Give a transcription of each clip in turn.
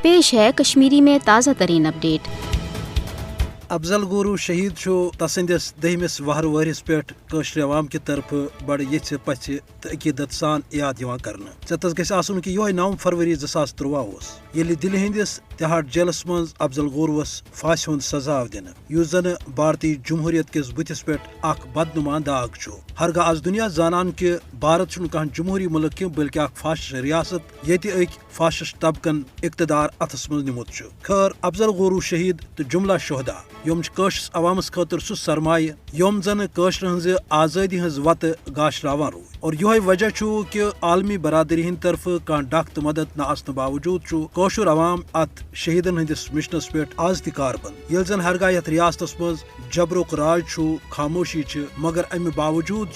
पेश है कश्मीरी में ताज़ा तरीन अपडेट। अफजल गुरु शहीद तसंदिस दहमिस वहर वहरिस पे कशर अवाम की तरफ बड़ ये पछ तो अकीदत सान याद करने चतस गसन कि यह 9 फरवरी 2013 ये दिल्ली हंदिस तिहाड़ जेलस मज अफजल गुरुवस फांसी हुंद सजा दिन युस जन भारतीय जमहूरियत किस बुथिस पे बदनुमा दाग हरगा आज दुनिया जानान कि भारत कह जमहूरी मुल्क की बल्कि फाशिस्ट रियासत ये फाशिस्ट तबकन इकतदार अथस मज निमुत खैर अफजल गुरु शहीद तो जुमला शहदा यम कशस अवामस खतर सह सरमाय यम जन कशर हज आज़ादी हज वत गाशरावान रूद और यह वजह कि आलमी बरादरी हंद तरफ कह डख तो मदद न आसन बावजूद कशर अवाम अत शहीदन हंदिस मिशनस पे आज त कारबंद ये जन हरगा यथ रियासतस मज जबरुक राज खामोशी मगर अमि बावजूद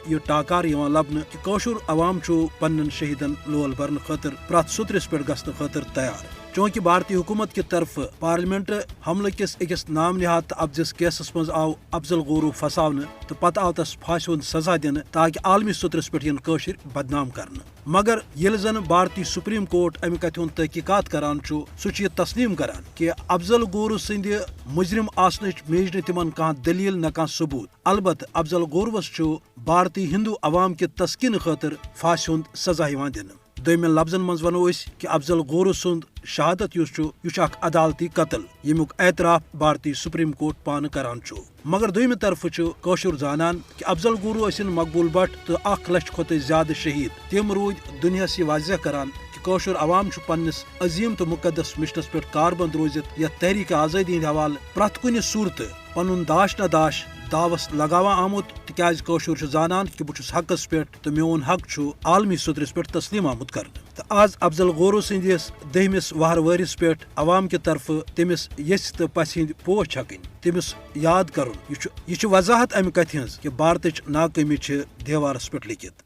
यह टाकार लबन कि कशर अवाम पन्न शहीदन लोल भरन खतर प्रथ सुतरिस पे गसन खतर तैयार चूंकि भारतीय हुकूमत की तरफ पार्लियामेंट हमल किस अकिस नाम निहात अफजस केसस मज आव अफजल गुरु फसावन तो पत आव तस फांसी हुंद सजा दिन ताकि आलमी सुतरस पे यन कशर बदनाम करने मगर ये जन भारतीय सुप्रीम कोर्ट अमि कथ हुंद तहकीकात करान सह तस्लीम करान कि अफजल गुरु सिंद मुजरिम आसनच मेज तिमन कह दलील न कह सबूत अलबत् अफजल गुरुवस भारतीय हिंदू अवाम के तस्किन खतर फांसी हुंद सजा दिन दोम लफ्जन मज वनो कि अफजल गुरु सुंद शहादत यह अदालती कत्ल यमुक एतराफ भारतीय सुप्रीम कोर्ट पान करान मगर दोम तरफ कशर जानान कि अफजल गुरु मकबूल भट्ट तो 1 लाख खोत ज्यादा शहीद तम रूद दुनियास यह वाजह करान कि कशर अवाम पन्निस अजीम तो मुकदस मिशनस पे कारबंद रोजित यह तहरीक आज़ादी हंद हवाले प्रथ कुन सूरत पन दाश न दाश दावस लगावा आमुत तिकाज कशर जानान कि बहुत हकस पे तो मोन हक आलमी सदरस पे तस्लीम आमुत कर तो आज अफजल गुरु सिंदिस दहमिस वहर वहरिस पे अवाम की तरफ तमिस यस तो पस हंद पोश छकन तमिस याद कर यह वजाहत अमि कथ कि भारत नाकामी देवारस पे लिखित।